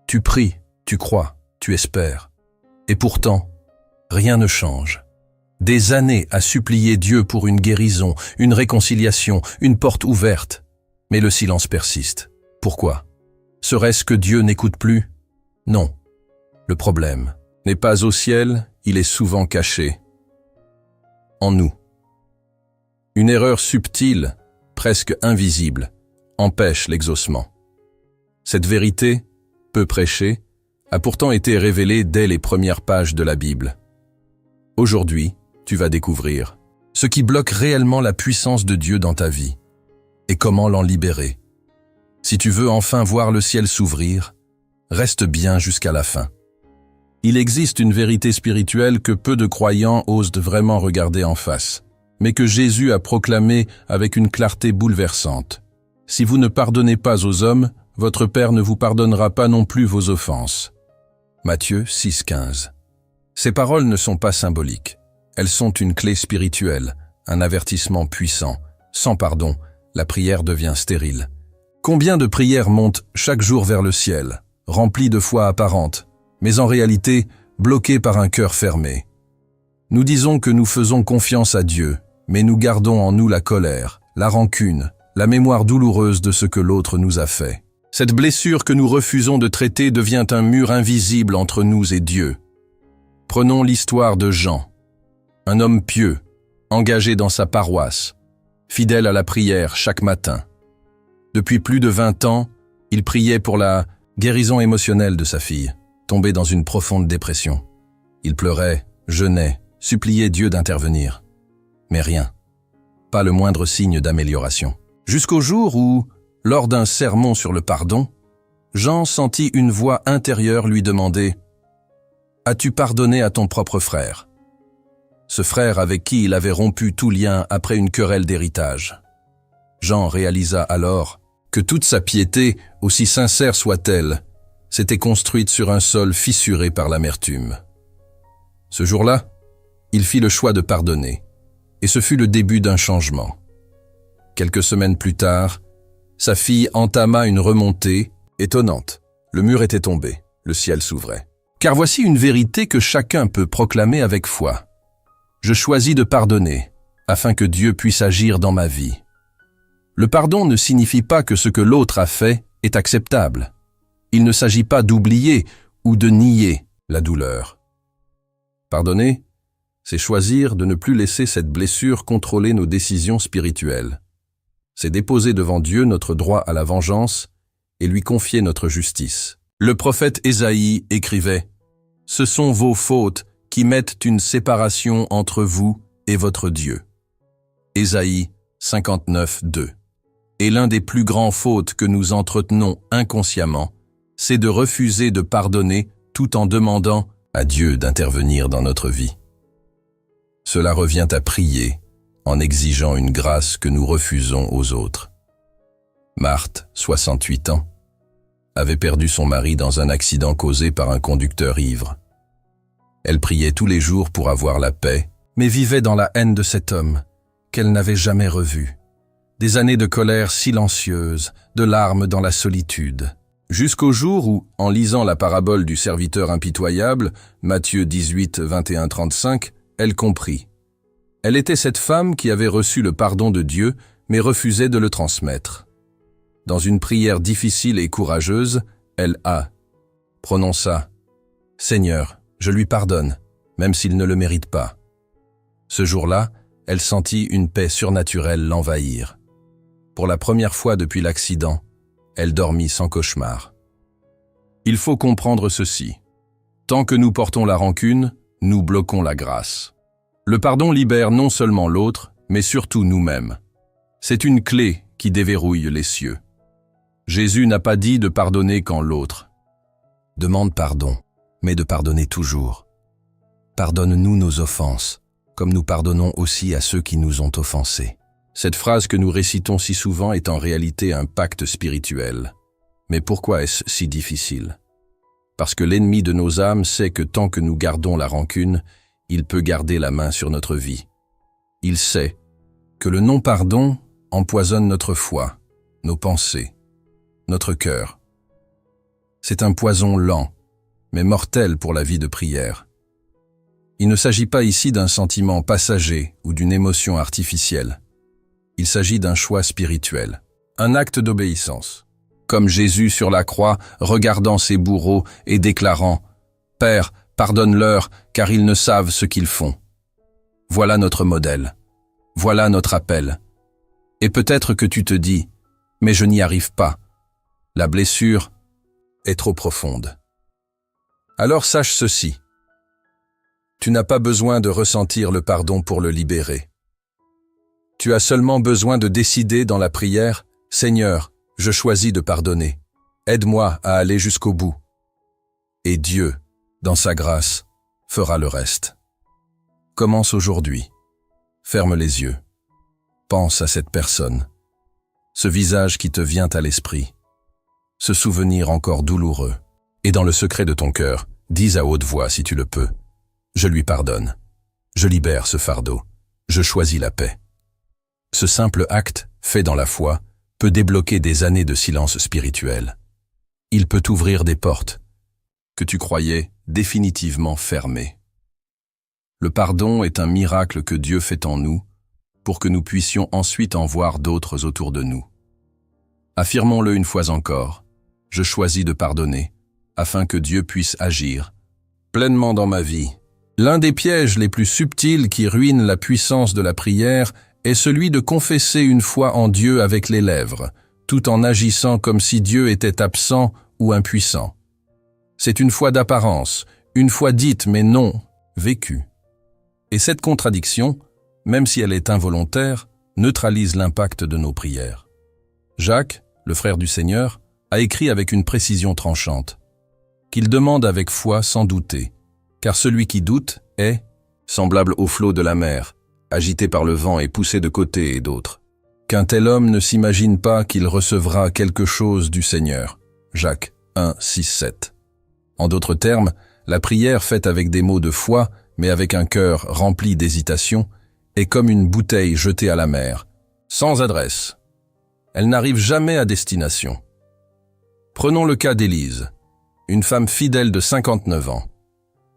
Tu pries, tu crois, tu espères. Et pourtant, rien ne change. Des années à supplier Dieu pour une guérison, une réconciliation, une porte ouverte. Mais le silence persiste. Pourquoi? Serait-ce que Dieu n'écoute plus? Non. Le problème n'est pas au ciel, il est souvent caché. En nous. Une erreur subtile, presque invisible, empêche l'exaucement. Cette vérité, peu prêchée, a pourtant été révélée dès les premières pages de la Bible. Aujourd'hui, tu vas découvrir ce qui bloque réellement la puissance de Dieu dans ta vie et comment l'en libérer. Si tu veux enfin voir le ciel s'ouvrir, reste bien jusqu'à la fin. Il existe une vérité spirituelle que peu de croyants osent vraiment regarder en face, mais que Jésus a proclamée avec une clarté bouleversante. Si vous ne pardonnez pas aux hommes, votre Père ne vous pardonnera pas non plus vos offenses. Matthieu 6,15. Ces paroles ne sont pas symboliques. Elles sont une clé spirituelle, un avertissement puissant. Sans pardon, la prière devient stérile. Combien de prières montent chaque jour vers le ciel, remplies de foi apparente, mais en réalité bloquées par un cœur fermé? Nous disons que nous faisons confiance à Dieu, mais nous gardons en nous la colère, la rancune, la mémoire douloureuse de ce que l'autre nous a fait. Cette blessure que nous refusons de traiter devient un mur invisible entre nous et Dieu. Prenons l'histoire de Jean. Un homme pieux, engagé dans sa paroisse, fidèle à la prière chaque matin. Depuis plus de 20 ans, il priait pour la guérison émotionnelle de sa fille, tombée dans une profonde dépression. Il pleurait, jeûnait, suppliait Dieu d'intervenir. Mais rien, pas le moindre signe d'amélioration. Jusqu'au jour où, lors d'un sermon sur le pardon, Jean sentit une voix intérieure lui demander « As-tu pardonné à ton propre frère ?» Ce frère avec qui il avait rompu tout lien après une querelle d'héritage. Jean réalisa alors que toute sa piété, aussi sincère soit-elle, s'était construite sur un sol fissuré par l'amertume. Ce jour-là, il fit le choix de pardonner, et ce fut le début d'un changement. Quelques semaines plus tard, sa fille entama une remontée étonnante. Le mur était tombé, le ciel s'ouvrait. Car voici une vérité que chacun peut proclamer avec foi. Je choisis de pardonner, afin que Dieu puisse agir dans ma vie. Le pardon ne signifie pas que ce que l'autre a fait est acceptable. Il ne s'agit pas d'oublier ou de nier la douleur. Pardonner, c'est choisir de ne plus laisser cette blessure contrôler nos décisions spirituelles. C'est déposer devant Dieu notre droit à la vengeance et lui confier notre justice. Le prophète Ésaïe écrivait « Ce sont vos fautes qui mettent une séparation entre vous et votre Dieu. » Ésaïe 59, 2. Et l'un des plus grands fautes que nous entretenons inconsciemment, c'est de refuser de pardonner tout en demandant à Dieu d'intervenir dans notre vie. Cela revient à prier en exigeant une grâce que nous refusons aux autres. Marthe, 68 ans, avait perdu son mari dans un accident causé par un conducteur ivre. Elle priait tous les jours pour avoir la paix, mais vivait dans la haine de cet homme, qu'elle n'avait jamais revu. Des années de colère silencieuse, de larmes dans la solitude. Jusqu'au jour où, en lisant la parabole du serviteur impitoyable, Matthieu 18, 21-35, elle comprit. Elle était cette femme qui avait reçu le pardon de Dieu, mais refusait de le transmettre. Dans une prière difficile et courageuse, elle prononça « Seigneur, je lui pardonne, même s'il ne le mérite pas. » Ce jour-là, elle sentit une paix surnaturelle l'envahir. Pour la première fois depuis l'accident, elle dormit sans cauchemar. Il faut comprendre ceci. Tant que nous portons la rancune, nous bloquons la grâce. Le pardon libère non seulement l'autre, mais surtout nous-mêmes. C'est une clé qui déverrouille les cieux. Jésus n'a pas dit de pardonner quand l'autre demande pardon, mais de pardonner toujours. Pardonne-nous nos offenses, comme nous pardonnons aussi à ceux qui nous ont offensés. Cette phrase que nous récitons si souvent est en réalité un pacte spirituel. Mais pourquoi est-ce si difficile? Parce que l'ennemi de nos âmes sait que tant que nous gardons la rancune, il peut garder la main sur notre vie. Il sait que le non-pardon empoisonne notre foi, nos pensées, notre cœur. C'est un poison lent, mais mortel pour la vie de prière. Il ne s'agit pas ici d'un sentiment passager ou d'une émotion artificielle. Il s'agit d'un choix spirituel, un acte d'obéissance. Comme Jésus sur la croix, regardant ses bourreaux et déclarant « Père, pardonne-leur, car ils ne savent ce qu'ils font. » Voilà notre modèle. Voilà notre appel. Et peut-être que tu te dis « Mais je n'y arrive pas. La blessure est trop profonde. » Alors sache ceci. Tu n'as pas besoin de ressentir le pardon pour le libérer. Tu as seulement besoin de décider dans la prière « Seigneur, je choisis de pardonner. Aide-moi à aller jusqu'au bout. » Et Dieu, dans sa grâce, fera le reste. Commence aujourd'hui. Ferme les yeux. Pense à cette personne. Ce visage qui te vient à l'esprit. Ce souvenir encore douloureux. Et dans le secret de ton cœur, dis à haute voix si tu le peux. Je lui pardonne. Je libère ce fardeau. Je choisis la paix. Ce simple acte, fait dans la foi, peut débloquer des années de silence spirituel. Il peut ouvrir des portes que tu croyais définitivement fermées. Le pardon est un miracle que Dieu fait en nous pour que nous puissions ensuite en voir d'autres autour de nous. Affirmons-le une fois encore. Je choisis de pardonner afin que Dieu puisse agir pleinement dans ma vie. L'un des pièges les plus subtils qui ruinent la puissance de la prière est celui de confesser une foi en Dieu avec les lèvres, tout en agissant comme si Dieu était absent ou impuissant. C'est une foi d'apparence, une foi dite mais non vécue. Et cette contradiction, même si elle est involontaire, neutralise l'impact de nos prières. Jacques, le frère du Seigneur, a écrit avec une précision tranchante qu'il demande avec foi sans douter, car celui qui doute est semblable au flot de la mer, agité par le vent et poussé de côté et d'autre. Qu'un tel homme ne s'imagine pas qu'il recevra quelque chose du Seigneur. Jacques 1, 6, 7. En d'autres termes, la prière faite avec des mots de foi, mais avec un cœur rempli d'hésitation, est comme une bouteille jetée à la mer, sans adresse. Elle n'arrive jamais à destination. Prenons le cas d'Élise, une femme fidèle de 59 ans.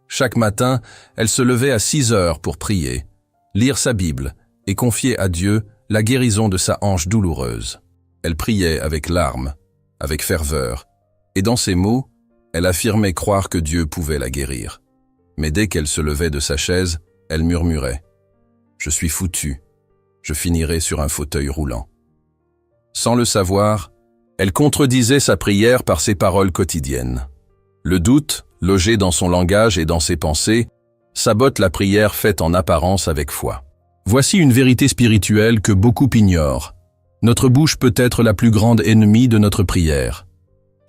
Chaque matin, elle se levait à 6 heures pour prier, lire sa Bible et confier à Dieu la guérison de sa hanche douloureuse. Elle priait avec larmes, avec ferveur, et dans ses mots, elle affirmait croire que Dieu pouvait la guérir. Mais dès qu'elle se levait de sa chaise, elle murmurait « Je suis foutue, je finirai sur un fauteuil roulant. » Sans le savoir, elle contredisait sa prière par ses paroles quotidiennes. Le doute, logé dans son langage et dans ses pensées, sabote la prière faite en apparence avec foi. Voici une vérité spirituelle que beaucoup ignorent. Notre bouche peut être la plus grande ennemie de notre prière.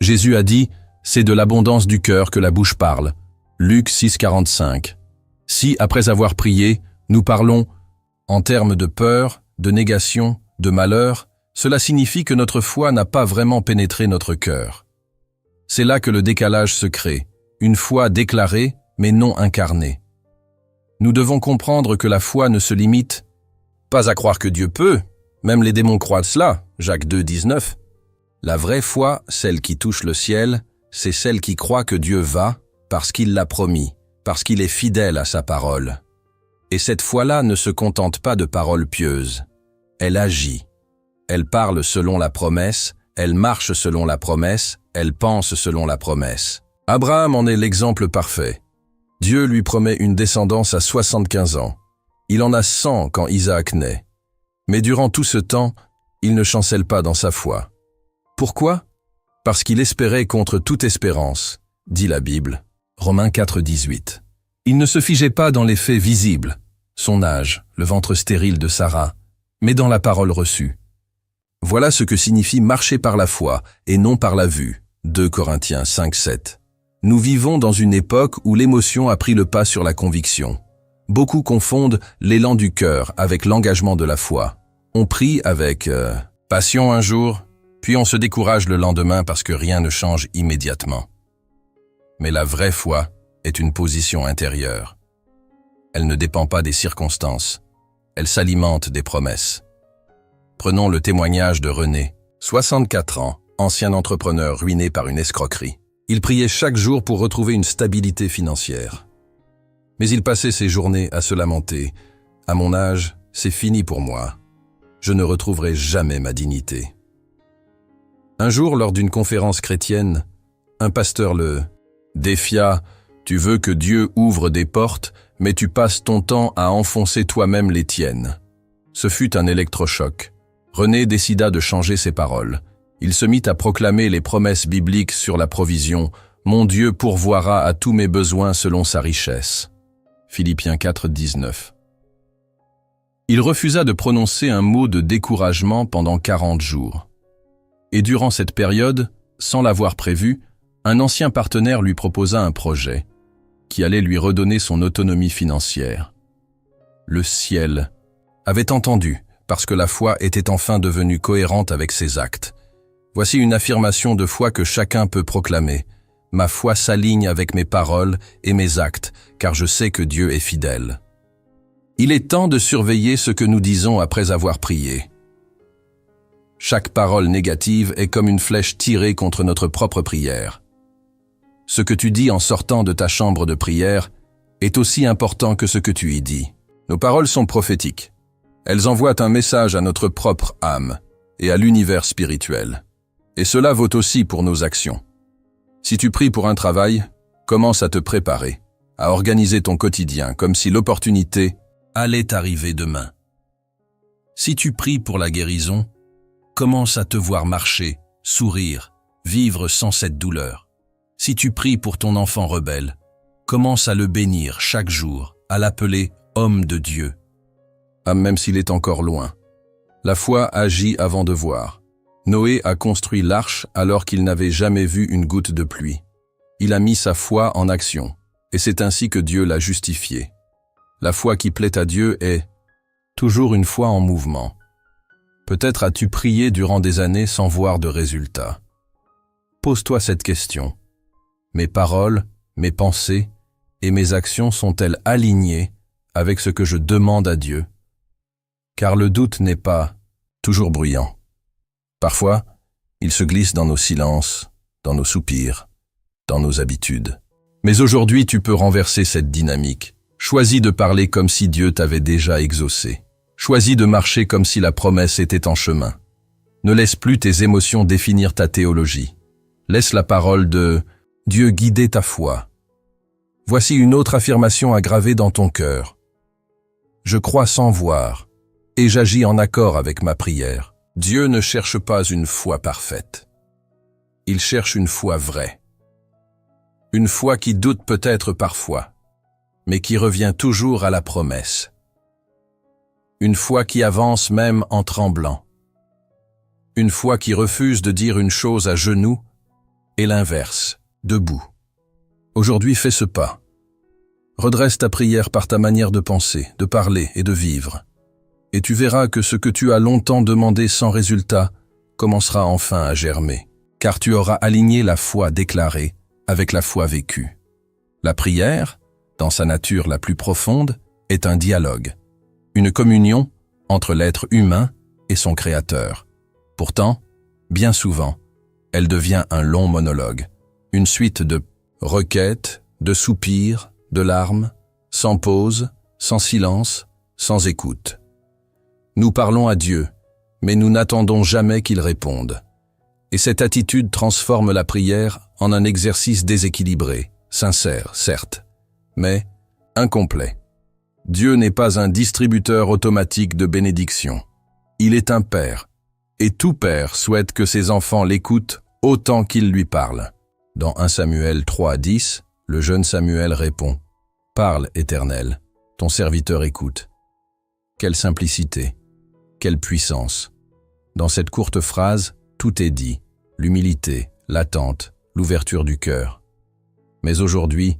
Jésus a dit « C'est de l'abondance du cœur que la bouche parle ». Luc 6, 45. Si, après avoir prié, nous parlons en termes de peur, de négation, de malheur, cela signifie que notre foi n'a pas vraiment pénétré notre cœur. C'est là que le décalage se crée, une foi déclarée mais non incarnée. Nous devons comprendre que la foi ne se limite pas à croire que Dieu peut, même les démons croient cela, Jacques 2, 19. La vraie foi, celle qui touche le ciel, c'est celle qui croit que Dieu va parce qu'il l'a promis, parce qu'il est fidèle à sa parole. Et cette foi-là ne se contente pas de paroles pieuses. Elle agit. Elle parle selon la promesse, elle marche selon la promesse, elle pense selon la promesse. Abraham en est l'exemple parfait. Dieu lui promet une descendance à 75 ans. Il en a 100 quand Isaac naît. Mais durant tout ce temps, il ne chancelle pas dans sa foi. Pourquoi? Parce qu'il espérait contre toute espérance, dit la Bible. Romains 4, 18. Il ne se figeait pas dans les faits visibles, son âge, le ventre stérile de Sarah, mais dans la parole reçue. Voilà ce que signifie marcher par la foi et non par la vue. 2 Corinthiens 5, 7. Nous vivons dans une époque où l'émotion a pris le pas sur la conviction. Beaucoup confondent l'élan du cœur avec l'engagement de la foi. On prie avec passion un jour, puis on se décourage le lendemain parce que rien ne change immédiatement. Mais la vraie foi est une position intérieure. Elle ne dépend pas des circonstances. Elle s'alimente des promesses. Prenons le témoignage de René, 64 ans, ancien entrepreneur ruiné par une escroquerie. Il priait chaque jour pour retrouver une stabilité financière. Mais il passait ses journées à se lamenter. « À mon âge, c'est fini pour moi. Je ne retrouverai jamais ma dignité. » Un jour, lors d'une conférence chrétienne, un pasteur le défia « Tu veux que Dieu ouvre des portes, mais tu passes ton temps à enfoncer toi-même les tiennes. » Ce fut un électrochoc. René décida de changer ses paroles. Il se mit à proclamer les promesses bibliques sur la provision « Mon Dieu pourvoira à tous mes besoins selon sa richesse. » Philippiens 4, 19. Il refusa de prononcer un mot de découragement pendant 40 jours. Et durant cette période, sans l'avoir prévu, un ancien partenaire lui proposa un projet qui allait lui redonner son autonomie financière. Le ciel avait entendu, parce que la foi était enfin devenue cohérente avec ses actes. Voici une affirmation de foi que chacun peut proclamer. « Ma foi s'aligne avec mes paroles et mes actes, car je sais que Dieu est fidèle. » Il est temps de surveiller ce que nous disons après avoir prié. Chaque parole négative est comme une flèche tirée contre notre propre prière. Ce que tu dis en sortant de ta chambre de prière est aussi important que ce que tu y dis. Nos paroles sont prophétiques. Elles envoient un message à notre propre âme et à l'univers spirituel. Et cela vaut aussi pour nos actions. Si tu pries pour un travail, commence à te préparer, à organiser ton quotidien comme si l'opportunité allait arriver demain. Si tu pries pour la guérison, commence à te voir marcher, sourire, vivre sans cette douleur. Si tu pries pour ton enfant rebelle, commence à le bénir chaque jour, à l'appeler homme de Dieu. Même s'il est encore loin. La foi agit avant de voir. Noé a construit l'arche alors qu'il n'avait jamais vu une goutte de pluie. Il a mis sa foi en action, et c'est ainsi que Dieu l'a justifié. La foi qui plaît à Dieu est toujours une foi en mouvement. Peut-être as-tu prié durant des années sans voir de résultat. Pose-toi cette question. Mes paroles, mes pensées et mes actions sont-elles alignées avec ce que je demande à Dieu? Car le doute n'est pas toujours bruyant. Parfois, il se glisse dans nos silences, dans nos soupirs, dans nos habitudes. Mais aujourd'hui, tu peux renverser cette dynamique. Choisis de parler comme si Dieu t'avait déjà exaucé. Choisis de marcher comme si la promesse était en chemin. Ne laisse plus tes émotions définir ta théologie. Laisse la parole de Dieu guider ta foi. Voici une autre affirmation à graver dans ton cœur. Je crois sans voir, et j'agis en accord avec ma prière. Dieu ne cherche pas une foi parfaite. Il cherche une foi vraie. Une foi qui doute peut-être parfois, mais qui revient toujours à la promesse. Une foi qui avance même en tremblant. Une foi qui refuse de dire une chose à genoux et l'inverse, debout. Aujourd'hui, fais ce pas. Redresse ta prière par ta manière de penser, de parler et de vivre. Et tu verras que ce que tu as longtemps demandé sans résultat commencera enfin à germer, car tu auras aligné la foi déclarée avec la foi vécue. La prière, dans sa nature la plus profonde, est un dialogue, une communion entre l'être humain et son Créateur. Pourtant, bien souvent, elle devient un long monologue, une suite de requêtes, de soupirs, de larmes, sans pause, sans silence, sans écoute. Nous parlons à Dieu, mais nous n'attendons jamais qu'il réponde. Et cette attitude transforme la prière en un exercice déséquilibré, sincère, certes, mais incomplet. Dieu n'est pas un distributeur automatique de bénédictions. Il est un père, et tout père souhaite que ses enfants l'écoutent autant qu'il lui parle. Dans 1 Samuel 3:10, le jeune Samuel répond « Parle, Éternel, ton serviteur écoute. » Quelle simplicité, quelle puissance. Dans cette courte phrase, tout est dit, l'humilité, l'attente, l'ouverture du cœur. Mais aujourd'hui,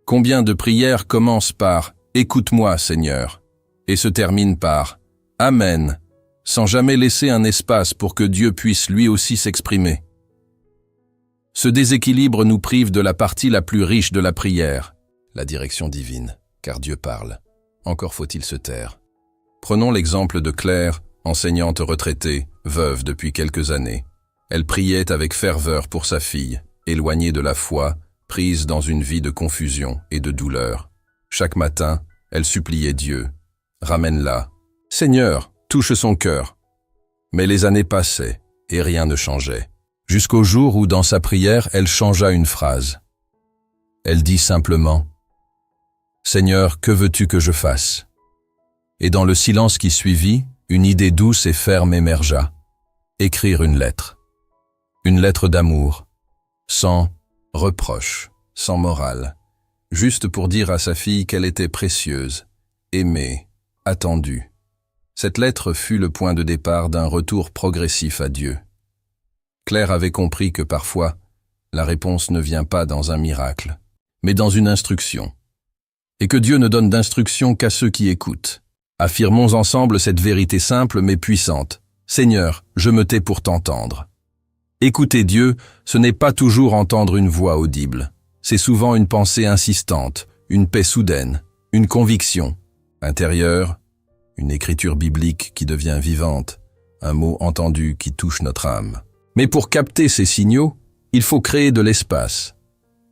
combien de prières commencent par « Écoute-moi, Seigneur » et se terminent par « Amen », sans jamais laisser un espace pour que Dieu puisse lui aussi s'exprimer. Ce déséquilibre nous prive de la partie la plus riche de la prière, la direction divine, car Dieu parle. Encore faut-il se taire. Prenons l'exemple de Claire, enseignante retraitée, veuve depuis quelques années. Elle priait avec ferveur pour sa fille, éloignée de la foi, prise dans une vie de confusion et de douleur. Chaque matin, elle suppliait Dieu. « Ramène-la. Seigneur, touche son cœur. » Mais les années passaient et rien ne changeait. Jusqu'au jour où, dans sa prière, elle changea une phrase. Elle dit simplement « Seigneur, que veux-tu que je fasse ?» Et dans le silence qui suivit, une idée douce et ferme émergea. Écrire une lettre. Une lettre d'amour, sans reproche, sans morale, juste pour dire à sa fille qu'elle était précieuse, aimée, attendue. Cette lettre fut le point de départ d'un retour progressif à Dieu. Claire avait compris que parfois, la réponse ne vient pas dans un miracle, mais dans une instruction. Et que Dieu ne donne d'instruction qu'à ceux qui écoutent. Affirmons ensemble cette vérité simple mais puissante. Seigneur, je me tais pour t'entendre. Écouter Dieu, ce n'est pas toujours entendre une voix audible. C'est souvent une pensée insistante, une paix soudaine, une conviction intérieure, une écriture biblique qui devient vivante, un mot entendu qui touche notre âme. Mais pour capter ces signaux, il faut créer de l'espace.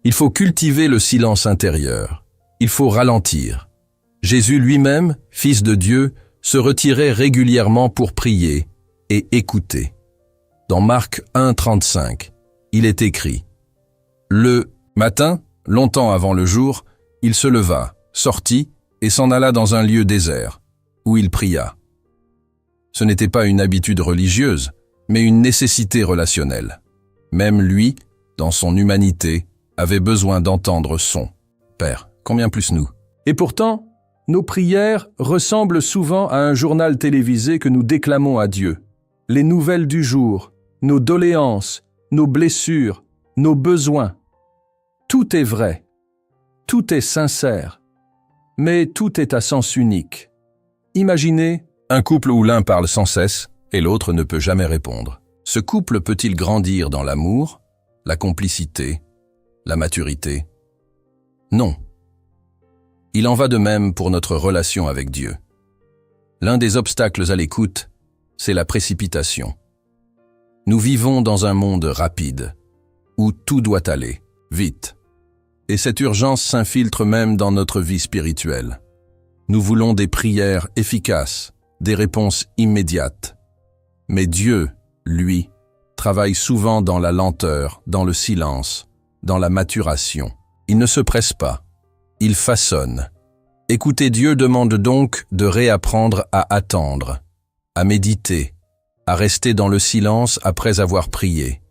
Il faut cultiver le silence intérieur. Il faut ralentir. Jésus lui-même, Fils de Dieu, se retirait régulièrement pour prier et écouter. Dans Marc 1,35, il est écrit « Le matin, longtemps avant le jour, il se leva, sortit et s'en alla dans un lieu désert, où il pria. » Ce n'était pas une habitude religieuse, mais une nécessité relationnelle. Même lui, dans son humanité, avait besoin d'entendre son « Père », combien plus nous. Et pourtant, nos prières ressemblent souvent à un journal télévisé que nous déclamons à Dieu. Les nouvelles du jour, nos doléances, nos blessures, nos besoins. Tout est vrai, tout est sincère, mais tout est à sens unique. Imaginez un couple où l'un parle sans cesse et l'autre ne peut jamais répondre. Ce couple peut-il grandir dans l'amour, la complicité, la maturité? Non. Il en va de même pour notre relation avec Dieu. L'un des obstacles à l'écoute, c'est la précipitation. Nous vivons dans un monde rapide, où tout doit aller, vite. Et cette urgence s'infiltre même dans notre vie spirituelle. Nous voulons des prières efficaces, des réponses immédiates. Mais Dieu, lui, travaille souvent dans la lenteur, dans le silence, dans la maturation. Il ne se presse pas. Il façonne. Écouter Dieu demande donc de réapprendre à attendre, à méditer, à rester dans le silence après avoir prié,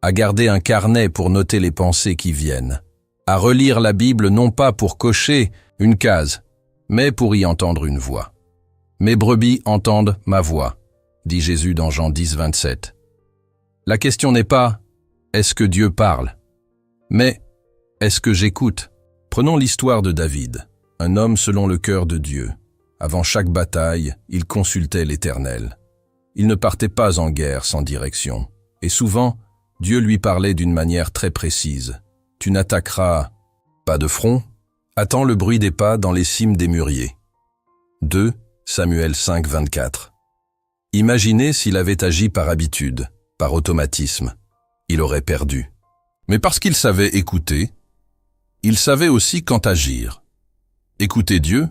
à garder un carnet pour noter les pensées qui viennent, à relire la Bible non pas pour cocher une case, mais pour y entendre une voix. « Mes brebis entendent ma voix », dit Jésus dans Jean 10, 27. La question n'est pas « est-ce que Dieu parle ?», mais « est-ce que j'écoute ?» Prenons l'histoire de David, un homme selon le cœur de Dieu. Avant chaque bataille, il consultait l'Éternel. Il ne partait pas en guerre sans direction. Et souvent, Dieu lui parlait d'une manière très précise. « Tu n'attaqueras pas de front, attends le bruit des pas dans les cimes des mûriers. » 2 Samuel 5, 24. Imaginez s'il avait agi par habitude, par automatisme. Il aurait perdu. Mais parce qu'il savait écouter, il savait aussi quand agir. Écouter Dieu,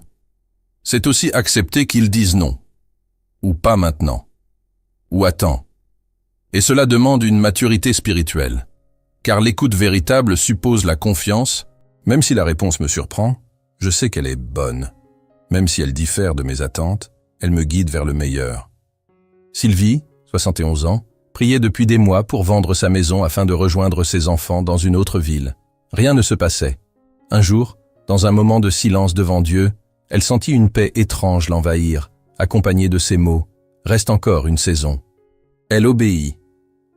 c'est aussi accepter qu'il dise non, ou pas maintenant, ou attends. Et cela demande une maturité spirituelle, car l'écoute véritable suppose la confiance. Même si la réponse me surprend, je sais qu'elle est bonne. Même si elle diffère de mes attentes, elle me guide vers le meilleur. Sylvie, 71 ans, priait depuis des mois pour vendre sa maison afin de rejoindre ses enfants dans une autre ville. Rien ne se passait. Un jour, dans un moment de silence devant Dieu, elle sentit une paix étrange l'envahir, accompagnée de ces mots « Reste encore une saison ». Elle obéit,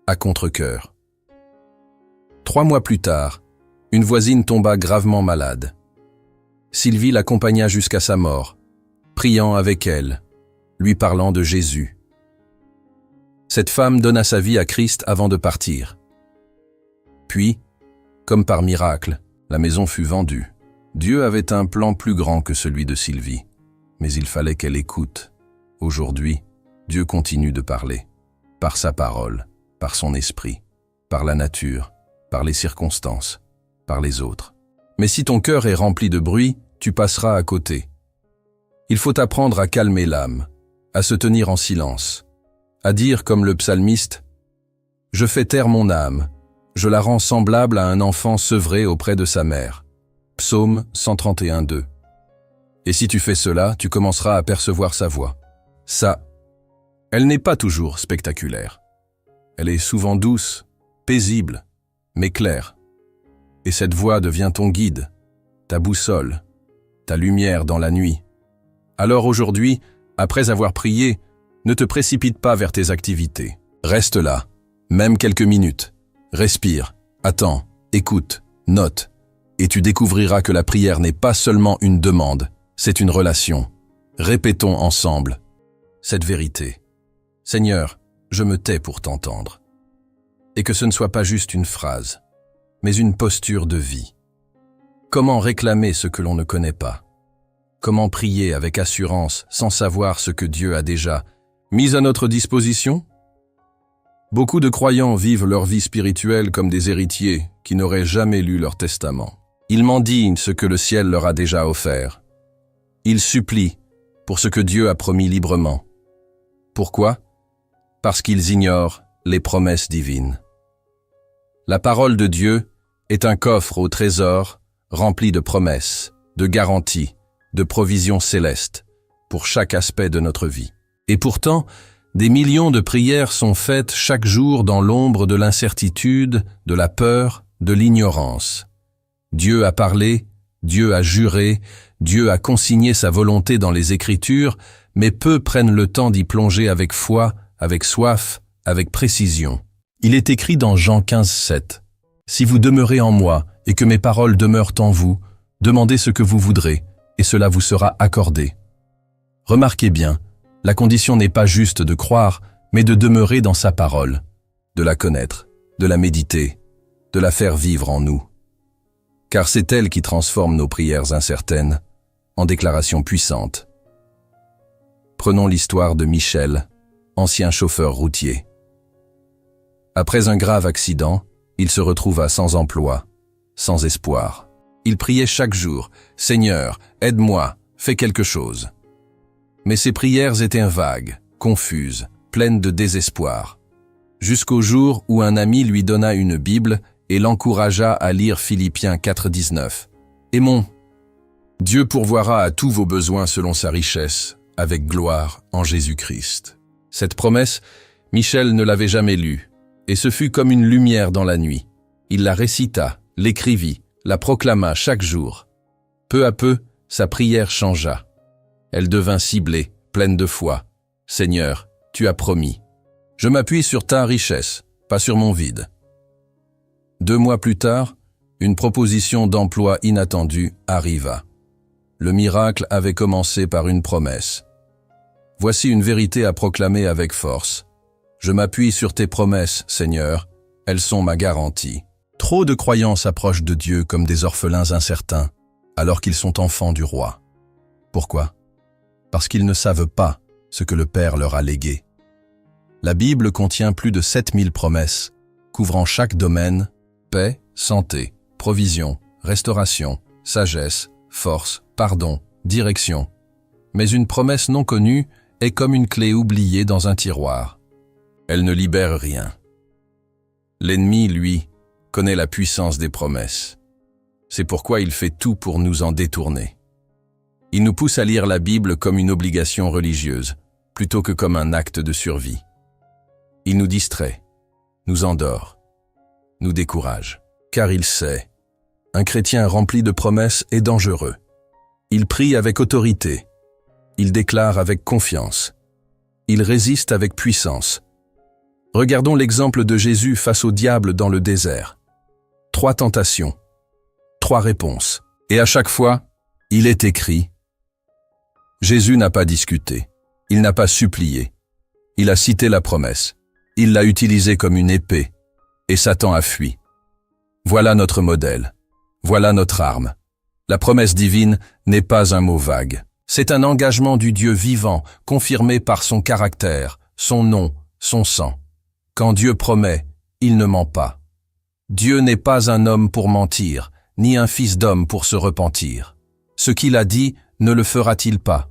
à contre-cœur. 3 mois plus tard, une voisine tomba gravement malade. Sylvie l'accompagna jusqu'à sa mort, priant avec elle, lui parlant de Jésus. Cette femme donna sa vie à Christ avant de partir. Puis, comme par miracle, la maison fut vendue. Dieu avait un plan plus grand que celui de Sylvie, mais il fallait qu'elle écoute. Aujourd'hui, Dieu continue de parler, par sa parole, par son esprit, par la nature, par les circonstances, par les autres. Mais si ton cœur est rempli de bruit, tu passeras à côté. Il faut apprendre à calmer l'âme, à se tenir en silence, à dire comme le psalmiste « Je fais taire mon âme, je la rends semblable à un enfant sevré auprès de sa mère ». Psaume 131:2. Et si tu fais cela, tu commenceras à percevoir sa voix. Ça, elle n'est pas toujours spectaculaire. Elle est souvent douce, paisible, mais claire. Et cette voix devient ton guide, ta boussole, ta lumière dans la nuit. Alors aujourd'hui, après avoir prié, ne te précipite pas vers tes activités. Reste là, même quelques minutes. Respire, attends, écoute, note. Et tu découvriras que la prière n'est pas seulement une demande, c'est une relation. Répétons ensemble cette vérité. Seigneur, je me tais pour t'entendre. Et que ce ne soit pas juste une phrase, mais une posture de vie. Comment réclamer ce que l'on ne connaît pas? Comment prier avec assurance sans savoir ce que Dieu a déjà mis à notre disposition? Beaucoup de croyants vivent leur vie spirituelle comme des héritiers qui n'auraient jamais lu leur testament. Ils mendient ce que le ciel leur a déjà offert. Ils supplient pour ce que Dieu a promis librement. Pourquoi? Parce qu'ils ignorent les promesses divines. La parole de Dieu est un coffre au trésor rempli de promesses, de garanties, de provisions célestes pour chaque aspect de notre vie. Et pourtant, des millions de prières sont faites chaque jour dans l'ombre de l'incertitude, de la peur, de l'ignorance. Dieu a parlé, Dieu a juré, Dieu a consigné sa volonté dans les Écritures, mais peu prennent le temps d'y plonger avec foi, avec soif, avec précision. Il est écrit dans Jean 15:7. « Si vous demeurez en moi et que mes paroles demeurent en vous, demandez ce que vous voudrez, et cela vous sera accordé. » Remarquez bien, la condition n'est pas juste de croire, mais de demeurer dans sa parole, de la connaître, de la méditer, de la faire vivre en nous. Car c'est elle qui transforme nos prières incertaines en déclarations puissantes. Prenons l'histoire de Michel, ancien chauffeur routier. Après un grave accident, il se retrouva sans emploi, sans espoir. Il priait chaque jour « Seigneur, aide-moi, fais quelque chose ». Mais ses prières étaient vagues, confuses, pleines de désespoir. Jusqu'au jour où un ami lui donna une Bible et l'encouragea à lire Philippiens 4:19. « Aimons, Dieu pourvoira à tous vos besoins selon sa richesse, avec gloire en Jésus-Christ. » Cette promesse, Michel ne l'avait jamais lue, et ce fut comme une lumière dans la nuit. Il la récita, l'écrivit, la proclama chaque jour. Peu à peu, sa prière changea. Elle devint ciblée, pleine de foi. « Seigneur, tu as promis. Je m'appuie sur ta richesse, pas sur mon vide. » 2 mois plus tard, une proposition d'emploi inattendue arriva. Le miracle avait commencé par une promesse. Voici une vérité à proclamer avec force. Je m'appuie sur tes promesses, Seigneur, elles sont ma garantie. Trop de croyants s'approchent de Dieu comme des orphelins incertains, alors qu'ils sont enfants du roi. Pourquoi? Parce qu'ils ne savent pas ce que le Père leur a légué. La Bible contient plus de 7000 promesses, couvrant chaque domaine: paix, santé, provision, restauration, sagesse, force, pardon, direction. Mais une promesse non connue est comme une clé oubliée dans un tiroir. Elle ne libère rien. L'ennemi, lui, connaît la puissance des promesses. C'est pourquoi il fait tout pour nous en détourner. Il nous pousse à lire la Bible comme une obligation religieuse, plutôt que comme un acte de survie. Il nous distrait, nous endort, nous décourage, car il sait, un chrétien rempli de promesses est dangereux. Il prie avec autorité, il déclare avec confiance, il résiste avec puissance. Regardons l'exemple de Jésus face au diable dans le désert. 3 tentations, 3 réponses, et à chaque fois, il est écrit. Jésus n'a pas discuté, il n'a pas supplié, il a cité la promesse, il l'a utilisée comme une épée, et Satan a fui. Voilà notre modèle, voilà notre arme. La promesse divine n'est pas un mot vague, c'est un engagement du Dieu vivant, confirmé par son caractère, son nom, son sang. Quand Dieu promet, il ne ment pas. Dieu n'est pas un homme pour mentir, ni un fils d'homme pour se repentir. Ce qu'il a dit, ne le fera-t-il pas?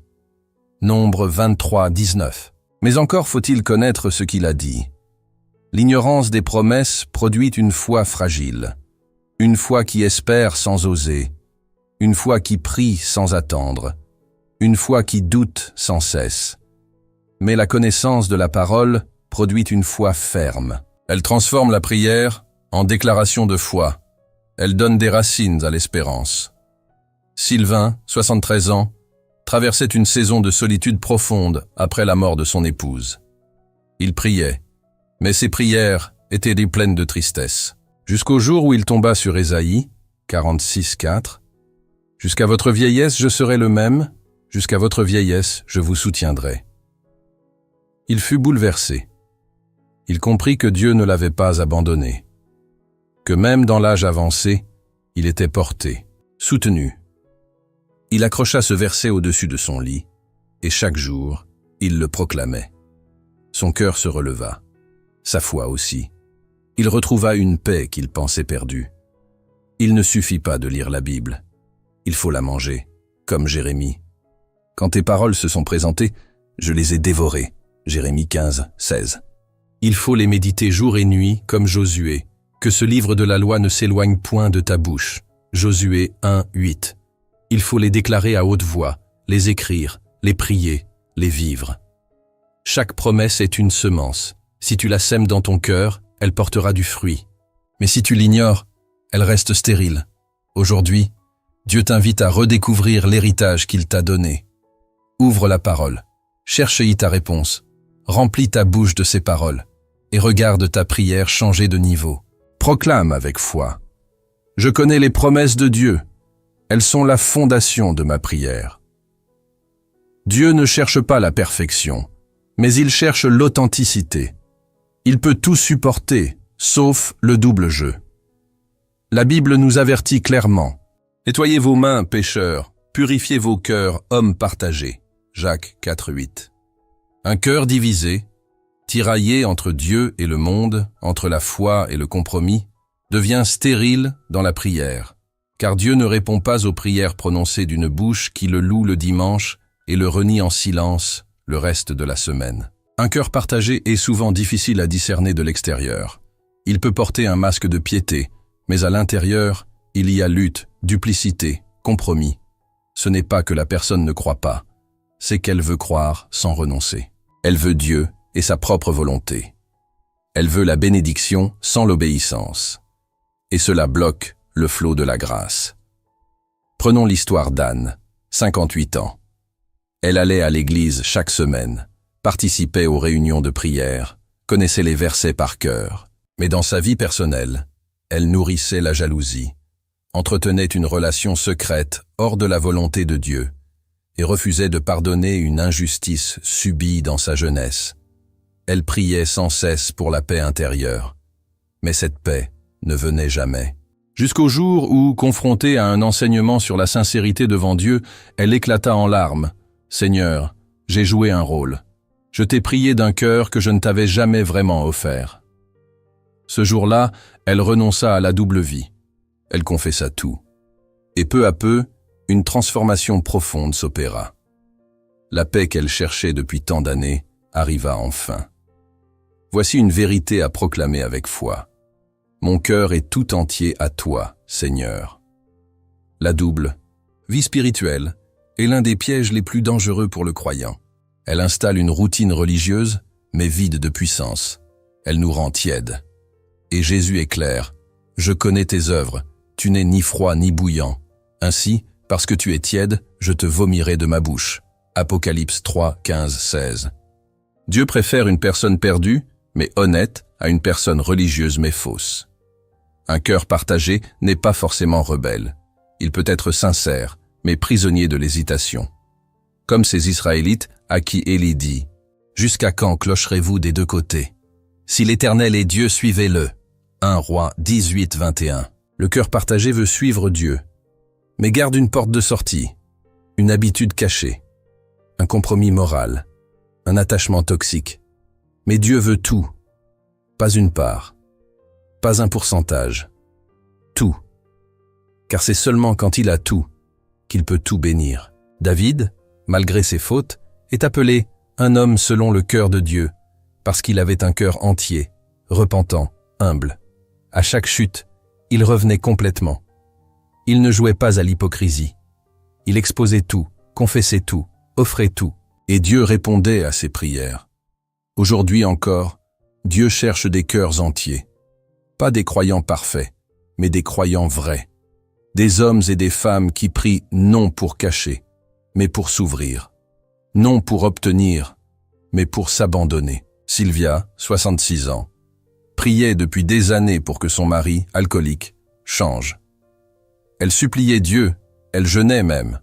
Nombre 23, 19. Mais encore faut-il connaître ce qu'il a dit. L'ignorance des promesses produit une foi fragile, une foi qui espère sans oser, une foi qui prie sans attendre, une foi qui doute sans cesse. Mais la connaissance de la parole produit une foi ferme. Elle transforme la prière en déclaration de foi. Elle donne des racines à l'espérance. Sylvain, 73 ans, traversait une saison de solitude profonde après la mort de son épouse. Il priait, mais ses prières étaient des pleines de tristesse. Jusqu'au jour où il tomba sur Ésaïe, 46, 4. « Jusqu'à votre vieillesse, je serai le même, jusqu'à votre vieillesse, je vous soutiendrai. » Il fut bouleversé. Il comprit que Dieu ne l'avait pas abandonné, que même dans l'âge avancé, il était porté, soutenu. Il accrocha ce verset au-dessus de son lit, et chaque jour, il le proclamait. Son cœur se releva, sa foi aussi. Il retrouva une paix qu'il pensait perdue. Il ne suffit pas de lire la Bible, il faut la manger, comme Jérémie. Quand tes paroles se sont présentées, je les ai dévorées. Jérémie 15, 16. Il faut les méditer jour et nuit, comme Josué, que ce livre de la loi ne s'éloigne point de ta bouche. Josué 1, 8. Il faut les déclarer à haute voix, les écrire, les prier, les vivre. Chaque promesse est une semence. Si tu la sèmes dans ton cœur, elle portera du fruit. Mais si tu l'ignores, elle reste stérile. Aujourd'hui, Dieu t'invite à redécouvrir l'héritage qu'il t'a donné. Ouvre la parole, cherche-y ta réponse, remplis ta bouche de ces paroles et regarde ta prière changer de niveau. Proclame avec foi. Je connais les promesses de Dieu. Elles sont la fondation de ma prière. Dieu ne cherche pas la perfection, mais il cherche l'authenticité. Il peut tout supporter, sauf le double jeu. La Bible nous avertit clairement. Nettoyez vos mains, pécheurs, purifiez vos cœurs, hommes partagés. Jacques 4, 8. Un cœur divisé, tiraillé entre Dieu et le monde, entre la foi et le compromis, devient stérile dans la prière, car Dieu ne répond pas aux prières prononcées d'une bouche qui le loue le dimanche et le renie en silence le reste de la semaine. Un cœur partagé est souvent difficile à discerner de l'extérieur. Il peut porter un masque de piété, mais à l'intérieur, il y a lutte, duplicité, compromis. Ce n'est pas que la personne ne croit pas, c'est qu'elle veut croire sans renoncer. Elle veut Dieu et sa propre volonté. Elle veut la bénédiction sans l'obéissance. Et cela bloque le flot de la grâce. Prenons l'histoire d'Anne, 58 ans. Elle allait à l'église chaque semaine, participait aux réunions de prière, connaissait les versets par cœur. Mais dans sa vie personnelle, elle nourrissait la jalousie, entretenait une relation secrète hors de la volonté de Dieu, et refusait de pardonner une injustice subie dans sa jeunesse. Elle priait sans cesse pour la paix intérieure, mais cette paix ne venait jamais. Jusqu'au jour où, confrontée à un enseignement sur la sincérité devant Dieu, elle éclata en larmes. « Seigneur, j'ai joué un rôle. Je t'ai prié d'un cœur que je ne t'avais jamais vraiment offert. » Ce jour-là, elle renonça à la double vie. Elle confessa tout. Et peu à peu, une transformation profonde s'opéra. La paix qu'elle cherchait depuis tant d'années arriva enfin. Voici une vérité à proclamer avec foi. Mon cœur est tout entier à toi, Seigneur. La double, vie spirituelle, est l'un des pièges les plus dangereux pour le croyant. Elle installe une routine religieuse, mais vide de puissance. Elle nous rend tièdes. Et Jésus est clair. Je connais tes œuvres. Tu n'es ni froid ni bouillant. Ainsi, parce que tu es tiède, je te vomirai de ma bouche. Apocalypse 3, 15, 16. Dieu préfère une personne perdue, mais honnête, à une personne religieuse mais fausse. Un cœur partagé n'est pas forcément rebelle. Il peut être sincère, mais prisonnier de l'hésitation. Comme ces Israélites à qui Élie dit « Jusqu'à quand clocherez-vous des deux côtés? Si l'Éternel est Dieu, suivez-le. » 1 Roi 18, 21. Le cœur partagé veut suivre Dieu, mais garde une porte de sortie, une habitude cachée, un compromis moral, un attachement toxique. Mais Dieu veut tout, pas une part. pas un pourcentage. Tout. Car c'est seulement quand il a tout qu'il peut tout bénir. David, malgré ses fautes, est appelé un homme selon le cœur de Dieu, parce qu'il avait un cœur entier, repentant, humble. À chaque chute, il revenait complètement. Il ne jouait pas à l'hypocrisie. Il exposait tout, confessait tout, offrait tout, et Dieu répondait à ses prières. Aujourd'hui encore, Dieu cherche des cœurs entiers. Pas des croyants parfaits, mais des croyants vrais. Des hommes et des femmes qui prient non pour cacher, mais pour s'ouvrir. Non pour obtenir, mais pour s'abandonner. Sylvia, 66 ans, priait depuis des années pour que son mari, alcoolique, change. Elle suppliait Dieu, elle jeûnait même.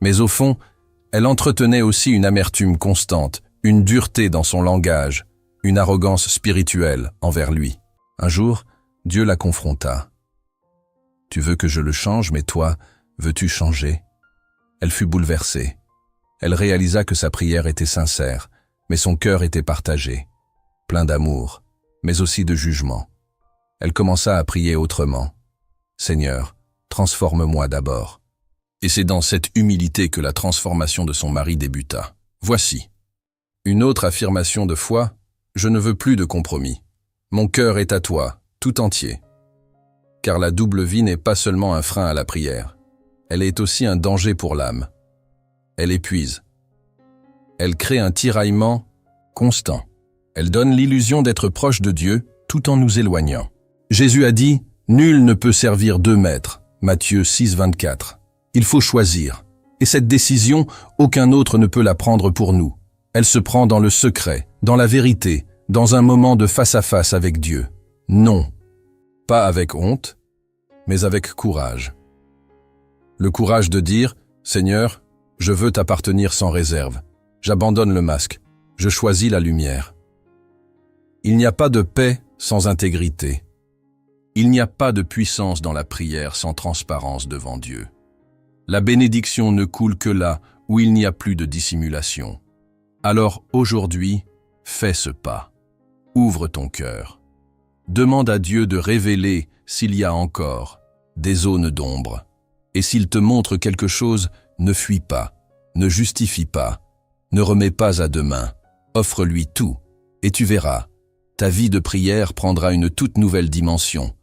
Mais au fond, elle entretenait aussi une amertume constante, une dureté dans son langage, une arrogance spirituelle envers lui. Un jour, Dieu la confronta. « Tu veux que je le change, mais toi, veux-tu changer ?» Elle fut bouleversée. Elle réalisa que sa prière était sincère, mais son cœur était partagé, plein d'amour, mais aussi de jugement. Elle commença à prier autrement. « Seigneur, transforme-moi d'abord. » Et c'est dans cette humilité que la transformation de son mari débuta. Voici. Une autre affirmation de foi, « Je ne veux plus de compromis. Mon cœur est à toi, tout entier. » Car la double vie n'est pas seulement un frein à la prière. Elle est aussi un danger pour l'âme. Elle épuise. Elle crée un tiraillement constant. Elle donne l'illusion d'être proche de Dieu tout en nous éloignant. Jésus a dit « Nul ne peut servir deux maîtres » Matthieu 6, 24. Il faut choisir. Et cette décision, aucun autre ne peut la prendre pour nous. Elle se prend dans le secret, dans la vérité, dans un moment de face-à-face avec Dieu. Non. Pas avec honte, mais avec courage. Le courage de dire « Seigneur, je veux t'appartenir sans réserve. J'abandonne le masque. Je choisis la lumière. » Il n'y a pas de paix sans intégrité. Il n'y a pas de puissance dans la prière sans transparence devant Dieu. La bénédiction ne coule que là où il n'y a plus de dissimulation. Alors aujourd'hui, fais ce pas. Ouvre ton cœur. Demande à Dieu de révéler s'il y a encore des zones d'ombre. Et s'il te montre quelque chose, ne fuis pas, ne justifie pas, ne remets pas à demain. Offre-lui tout, et tu verras, ta vie de prière prendra une toute nouvelle dimension,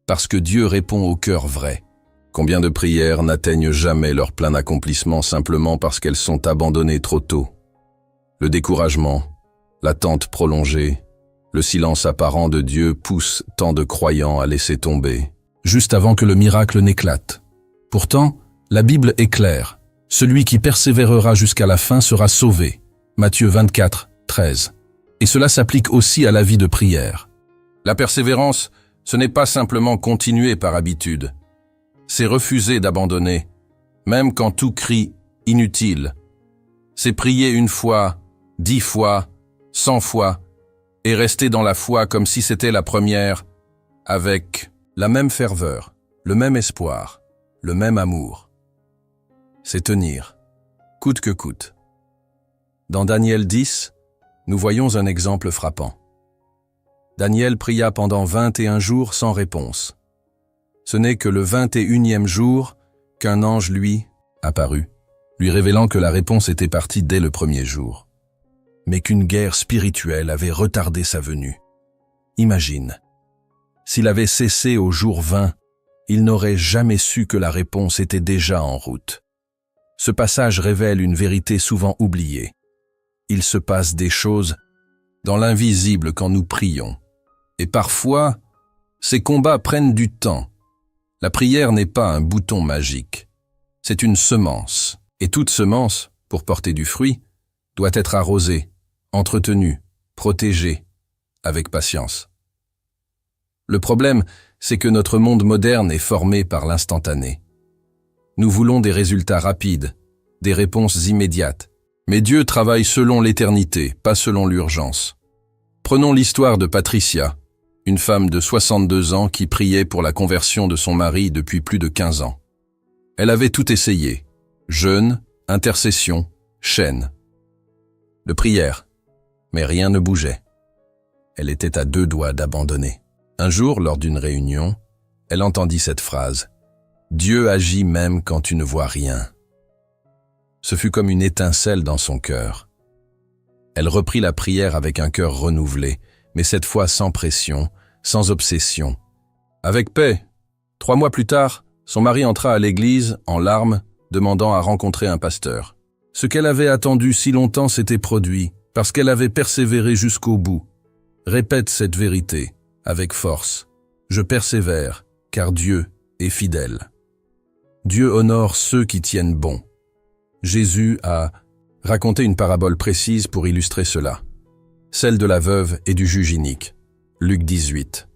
parce que Dieu répond au cœur vrai. Combien de prières n'atteignent jamais leur plein accomplissement simplement parce qu'elles sont abandonnées trop tôt? Le découragement, l'attente prolongée, le silence apparent de Dieu pousse tant de croyants à laisser tomber, juste avant que le miracle n'éclate. Pourtant, la Bible est claire. Celui qui persévérera jusqu'à la fin sera sauvé. Matthieu 24, 13. Et cela s'applique aussi à la vie de prière. La persévérance, ce n'est pas simplement continuer par habitude. C'est refuser d'abandonner, même quand tout crie « inutile ». C'est prier une fois, 10 fois, 100 fois, et rester dans la foi comme si c'était la première, avec la même ferveur, le même espoir, le même amour. C'est tenir, coûte que coûte. Dans Daniel 10, nous voyons un exemple frappant. Daniel pria pendant 21 jours sans réponse. Ce n'est que le 21e jour qu'un ange lui apparut, lui révélant que la réponse était partie dès le premier jour, mais qu'une guerre spirituelle avait retardé sa venue. Imagine, s'il avait cessé au jour 20, il n'aurait jamais su que la réponse était déjà en route. Ce passage révèle une vérité souvent oubliée. Il se passe des choses dans l'invisible quand nous prions. Et parfois, ces combats prennent du temps. La prière n'est pas un bouton magique. C'est une semence. Et toute semence, pour porter du fruit, doit être arrosée, entretenue, protégée, avec patience. Le problème, c'est que notre monde moderne est formé par l'instantané. Nous voulons des résultats rapides, des réponses immédiates. Mais Dieu travaille selon l'éternité, pas selon l'urgence. Prenons l'histoire de Patricia, une femme de 62 ans qui priait pour la conversion de son mari depuis plus de 15 ans. Elle avait tout essayé, jeûne, intercession, chaîne, de prière, mais rien ne bougeait. Elle était à 2 doigts d'abandonner. Un jour, lors d'une réunion, elle entendit cette phrase « Dieu agit même quand tu ne vois rien ». Ce fut comme une étincelle dans son cœur. Elle reprit la prière avec un cœur renouvelé, mais cette fois sans pression, sans obsession. Avec paix. 3 mois plus tard, son mari entra à l'église, en larmes, demandant à rencontrer un pasteur. Ce qu'elle avait attendu si longtemps s'était produit, parce qu'elle avait persévéré jusqu'au bout. Répète cette vérité, avec force. Je persévère, car Dieu est fidèle. Dieu honore ceux qui tiennent bon. Jésus a raconté une parabole précise pour illustrer cela. Celle de la veuve et du juge inique. Luc 18.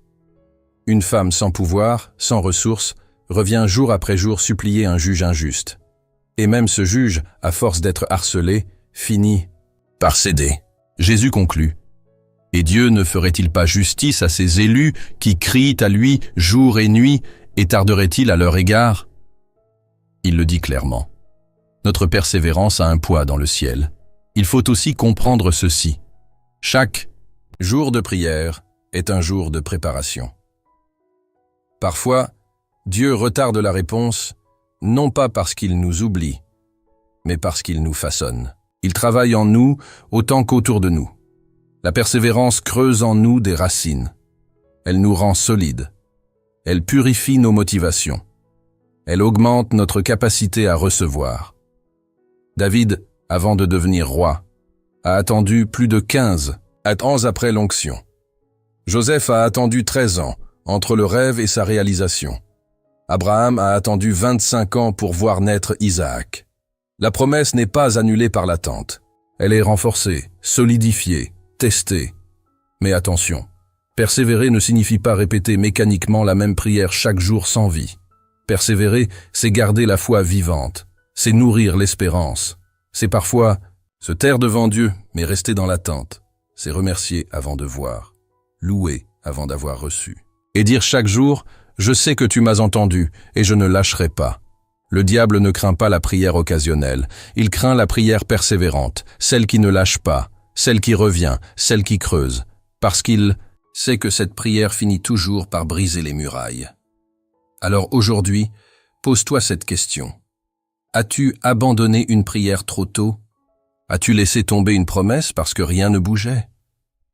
Une femme sans pouvoir, sans ressources, revient jour après jour supplier un juge injuste. Et même ce juge, à force d'être harcelé, finit par céder. Jésus conclut. Et Dieu ne ferait-il pas justice à ses élus qui crient à lui jour et nuit, et tarderait-il à leur égard? Il le dit clairement. Notre persévérance a un poids dans le ciel. Il faut aussi comprendre ceci. Chaque jour de prière est un jour de préparation. Parfois, Dieu retarde la réponse, non pas parce qu'il nous oublie, mais parce qu'il nous façonne. Il travaille en nous autant qu'autour de nous. La persévérance creuse en nous des racines. Elle nous rend solides. Elle purifie nos motivations. Elle augmente notre capacité à recevoir. David, avant de devenir roi, a attendu plus de 15 ans après l'onction. Joseph a attendu 13 ans entre le rêve et sa réalisation. Abraham a attendu 25 ans pour voir naître Isaac. La promesse n'est pas annulée par l'attente. Elle est renforcée, solidifiée, testée. Mais attention, persévérer ne signifie pas répéter mécaniquement la même prière chaque jour sans vie. Persévérer, c'est garder la foi vivante, c'est nourrir l'espérance. C'est parfois se taire devant Dieu, mais rester dans l'attente. C'est remercier avant de voir, louer avant d'avoir reçu. Et dire chaque jour, je sais que tu m'as entendu et je ne lâcherai pas. Le diable ne craint pas la prière occasionnelle, il craint la prière persévérante, celle qui ne lâche pas, celle qui revient, celle qui creuse, parce qu'il sait que cette prière finit toujours par briser les murailles. Alors aujourd'hui, pose-toi cette question. As-tu abandonné une prière trop tôt? As-tu laissé tomber une promesse parce que rien ne bougeait?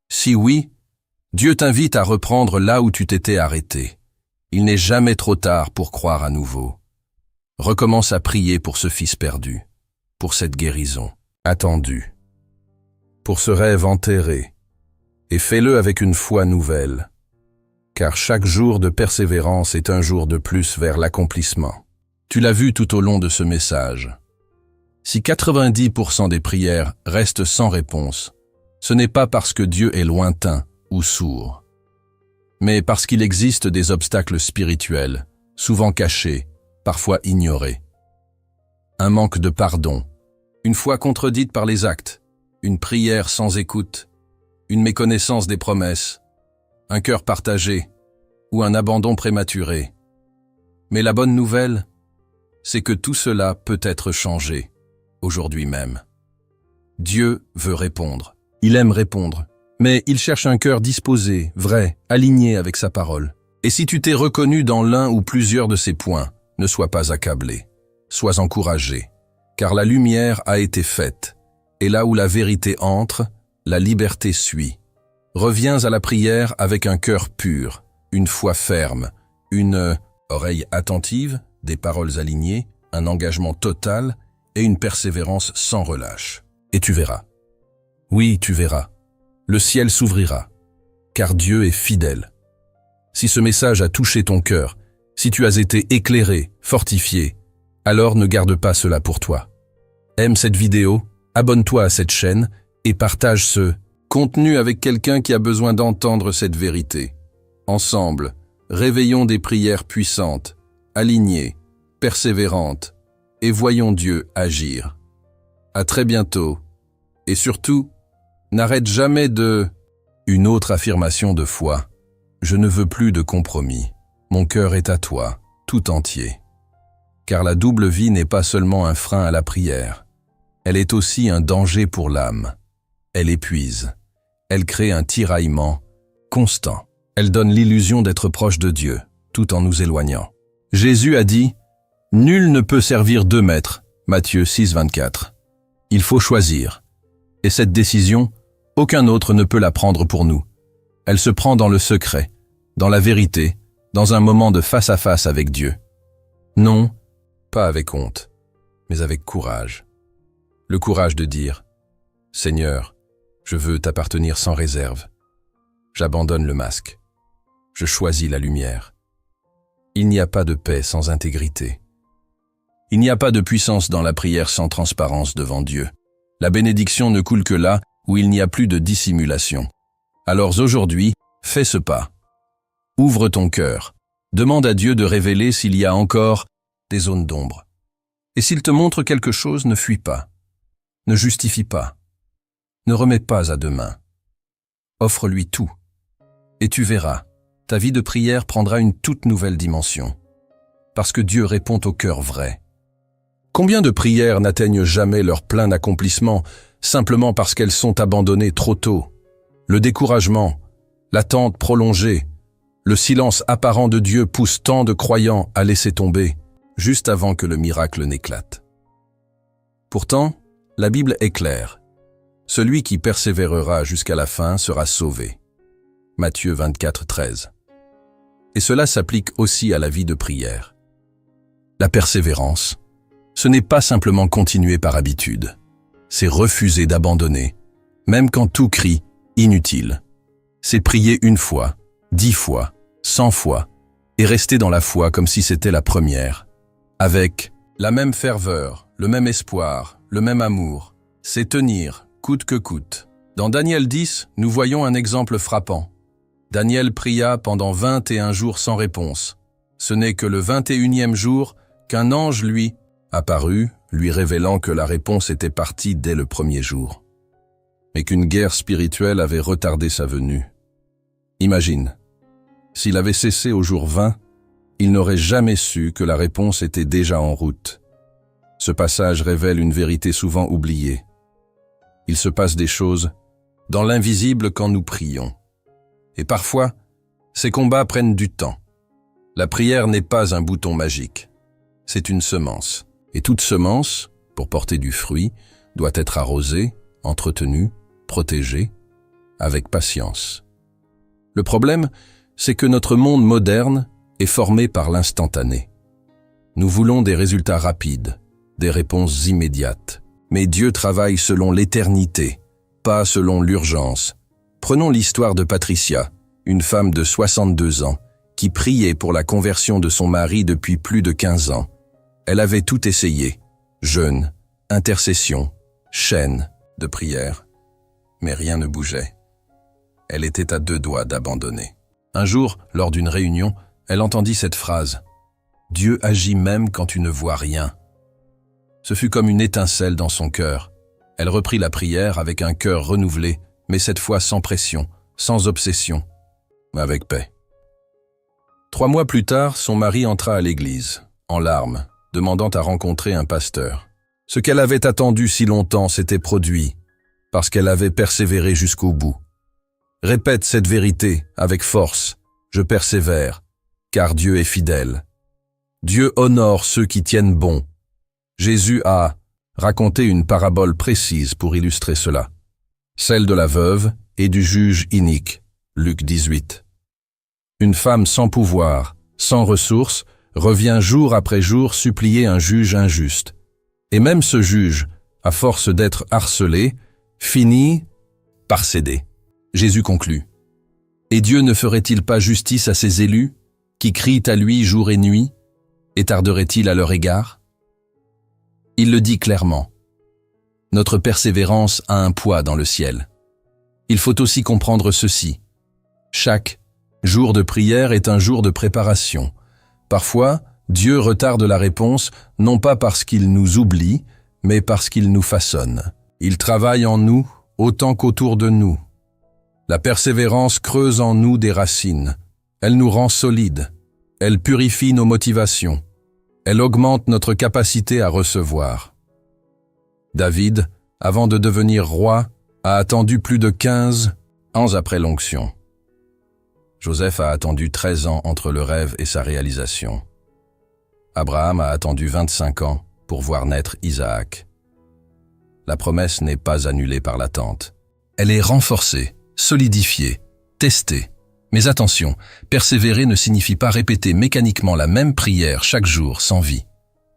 Si oui, Dieu t'invite à reprendre là où tu t'étais arrêté. Il n'est jamais trop tard pour croire à nouveau. Recommence à prier pour ce fils perdu, pour cette guérison attendue, pour ce rêve enterré, et fais-le avec une foi nouvelle, car chaque jour de persévérance est un jour de plus vers l'accomplissement. Tu l'as vu tout au long de ce message. Si 90% des prières restent sans réponse, ce n'est pas parce que Dieu est lointain ou sourd, mais parce qu'il existe des obstacles spirituels, souvent cachés, parfois ignorés. Un manque de pardon, une foi contredite par les actes, une prière sans écoute, une méconnaissance des promesses, un cœur partagé ou un abandon prématuré. Mais la bonne nouvelle, c'est que tout cela peut être changé, aujourd'hui même. Dieu veut répondre. Il aime répondre, mais il cherche un cœur disposé, vrai, aligné avec sa parole. Et si tu t'es reconnu dans l'un ou plusieurs de ces points, ne sois pas accablé, sois encouragé, car la lumière a été faite, et là où la vérité entre, la liberté suit. Reviens à la prière avec un cœur pur, une foi ferme, une oreille attentive, des paroles alignées, un engagement total et une persévérance sans relâche. Et tu verras. Oui, tu verras. Le ciel s'ouvrira, car Dieu est fidèle. Si ce message a touché ton cœur, si tu as été éclairé, fortifié, alors ne garde pas cela pour toi. Aime cette vidéo, abonne-toi à cette chaîne et partage ce contenu avec quelqu'un qui a besoin d'entendre cette vérité. Ensemble, réveillons des prières puissantes, alignées, persévérantes, et voyons Dieu agir. À très bientôt, et surtout, n'arrête jamais de... Une autre affirmation de foi. Je ne veux plus de compromis. Mon cœur est à toi, tout entier. Car la double vie n'est pas seulement un frein à la prière. Elle est aussi un danger pour l'âme. Elle épuise. Elle crée un tiraillement constant. Elle donne l'illusion d'être proche de Dieu, tout en nous éloignant. Jésus a dit « Nul ne peut servir 2 maîtres » Matthieu 6, 24. Il faut choisir. Et cette décision, aucun autre ne peut la prendre pour nous. Elle se prend dans le secret, dans la vérité, dans un moment de face à face avec Dieu. Non, pas avec honte, mais avec courage. Le courage de dire « Seigneur, je veux t'appartenir sans réserve. J'abandonne le masque. Je choisis la lumière. » Il n'y a pas de paix sans intégrité. Il n'y a pas de puissance dans la prière sans transparence devant Dieu. La bénédiction ne coule que là où il n'y a plus de dissimulation. Alors aujourd'hui, fais ce pas. Ouvre ton cœur. Demande à Dieu de révéler s'il y a encore des zones d'ombre. Et s'il te montre quelque chose, ne fuis pas. Ne justifie pas. Ne remets pas à demain. Offre-lui tout. Et tu verras, ta vie de prière prendra une toute nouvelle dimension. Parce que Dieu répond au cœur vrai. Combien de prières n'atteignent jamais leur plein accomplissement simplement parce qu'elles sont abandonnées trop tôt? Le découragement, l'attente prolongée, le silence apparent de Dieu pousse tant de croyants à laisser tomber, juste avant que le miracle n'éclate. Pourtant, la Bible est claire. Celui qui persévérera jusqu'à la fin sera sauvé. Matthieu 24, 13. Et cela s'applique aussi à la vie de prière. La persévérance, ce n'est pas simplement continuer par habitude. C'est refuser d'abandonner, même quand tout crie « inutile ». C'est prier 1 fois, 10 fois, 100 fois, et rester dans la foi comme si c'était la première. Avec la même ferveur, le même espoir, le même amour. C'est tenir, coûte que coûte. Dans Daniel 10, nous voyons un exemple frappant. Daniel pria pendant 21 jours sans réponse. Ce n'est que le 21e jour qu'un ange lui apparut, lui révélant que la réponse était partie dès le 1er jour. Mais qu'une guerre spirituelle avait retardé sa venue. Imagine, s'il avait cessé au jour 20, il n'aurait jamais su que la réponse était déjà en route. Ce passage révèle une vérité souvent oubliée. Il se passe des choses dans l'invisible quand nous prions. Et parfois, ces combats prennent du temps. La prière n'est pas un bouton magique. C'est une semence. Et toute semence, pour porter du fruit, doit être arrosée, entretenue, protégée, avec patience. Le problème, c'est que notre monde moderne est formé par l'instantané. Nous voulons des résultats rapides, des réponses immédiates. Mais Dieu travaille selon l'éternité, pas selon l'urgence. Prenons l'histoire de Patricia, une femme de 62 ans, qui priait pour la conversion de son mari depuis plus de 15 ans. Elle avait tout essayé, jeûne, intercession, chaîne de prière, mais rien ne bougeait. Elle était à 2 doigts d'abandonner. Un jour, lors d'une réunion, elle entendit cette phrase « Dieu agit même quand tu ne vois rien ». Ce fut comme une étincelle dans son cœur. Elle reprit la prière avec un cœur renouvelé, mais cette fois sans pression, sans obsession, mais avec paix. 3 mois plus tard, son mari entra à l'église, en larmes, demandant à rencontrer un pasteur. Ce qu'elle avait attendu si longtemps s'était produit, parce qu'elle avait persévéré jusqu'au bout. Répète cette vérité avec force. Je persévère, car Dieu est fidèle. Dieu honore ceux qui tiennent bon. Jésus a raconté une parabole précise pour illustrer cela. Celle de la veuve et du juge inique, Luc 18. Une femme sans pouvoir, sans ressources, revient jour après jour supplier un juge injuste. Et même ce juge, à force d'être harcelé, finit par céder. Jésus conclut. Et Dieu ne ferait-il pas justice à ses élus, qui crient à lui jour et nuit, et tarderait-il à leur égard? Il le dit clairement. Notre persévérance a un poids dans le ciel. Il faut aussi comprendre ceci. Chaque jour de prière est un jour de préparation. Parfois, Dieu retarde la réponse, non pas parce qu'il nous oublie, mais parce qu'il nous façonne. Il travaille en nous autant qu'autour de nous. La persévérance creuse en nous des racines. Elle nous rend solides. Elle purifie nos motivations. Elle augmente notre capacité à recevoir. David, avant de devenir roi, a attendu plus de 15 ans après l'onction. Joseph a attendu 13 ans entre le rêve et sa réalisation. Abraham a attendu 25 ans pour voir naître Isaac. La promesse n'est pas annulée par l'attente. Elle est renforcée, solidifiée, testée. Mais attention, persévérer ne signifie pas répéter mécaniquement la même prière chaque jour sans vie.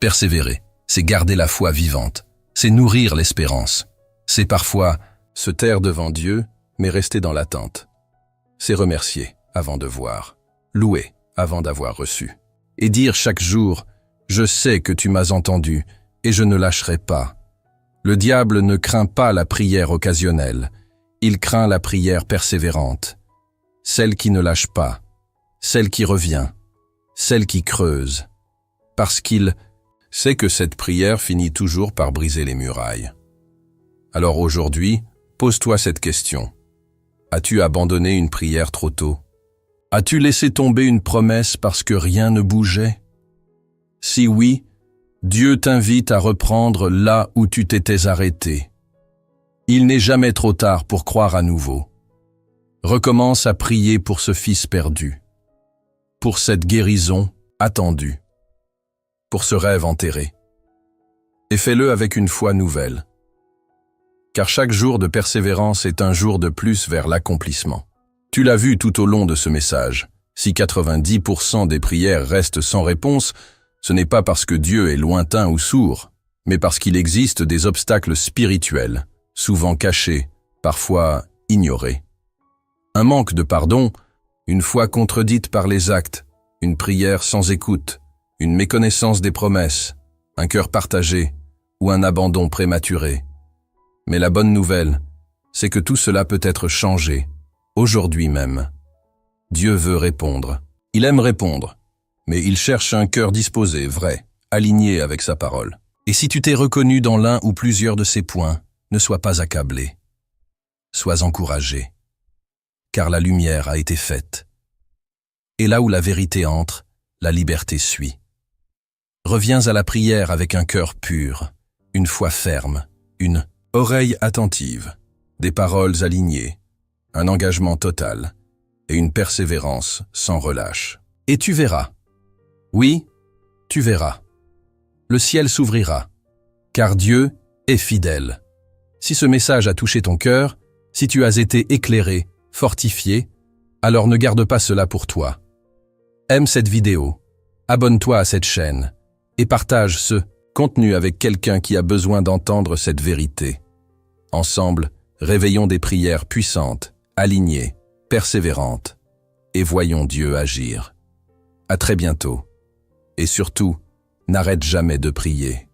Persévérer, c'est garder la foi vivante, c'est nourrir l'espérance. C'est parfois se taire devant Dieu, mais rester dans l'attente. C'est remercier avant de voir, louer avant d'avoir reçu. Et dire chaque jour « Je sais que tu m'as entendu et je ne lâcherai pas ». Le diable ne craint pas la prière occasionnelle, il craint la prière persévérante. Celle qui ne lâche pas, celle qui revient, celle qui creuse, parce qu'il sait que cette prière finit toujours par briser les murailles. Alors aujourd'hui, pose-toi cette question. As-tu abandonné une prière trop tôt? As-tu laissé tomber une promesse parce que rien ne bougeait? Si oui, Dieu t'invite à reprendre là où tu t'étais arrêté. Il n'est jamais trop tard pour croire à nouveau. Recommence à prier pour ce fils perdu, pour cette guérison attendue, pour ce rêve enterré. Et fais-le avec une foi nouvelle. Car chaque jour de persévérance est un jour de plus vers l'accomplissement. Tu l'as vu tout au long de ce message. Si 90% des prières restent sans réponse, ce n'est pas parce que Dieu est lointain ou sourd, mais parce qu'il existe des obstacles spirituels, souvent cachés, parfois ignorés. Un manque de pardon, une foi contredite par les actes, une prière sans écoute, une méconnaissance des promesses, un cœur partagé ou un abandon prématuré. Mais la bonne nouvelle, c'est que tout cela peut être changé, aujourd'hui même. Dieu veut répondre. Il aime répondre, mais il cherche un cœur disposé, vrai, aligné avec sa parole. Et si tu t'es reconnu dans l'un ou plusieurs de ces points, ne sois pas accablé. Sois encouragé, car la lumière a été faite. Et là où la vérité entre, la liberté suit. Reviens à la prière avec un cœur pur, une foi ferme, une oreille attentive, des paroles alignées, un engagement total et une persévérance sans relâche. Et tu verras. Oui, tu verras. Le ciel s'ouvrira, car Dieu est fidèle. Si ce message a touché ton cœur, si tu as été éclairé, fortifié, alors ne garde pas cela pour toi. Aime cette vidéo, abonne-toi à cette chaîne et partage ce contenu avec quelqu'un qui a besoin d'entendre cette vérité. Ensemble, réveillons des prières puissantes, alignées, persévérantes, et voyons Dieu agir. À très bientôt. Et surtout, n'arrête jamais de prier.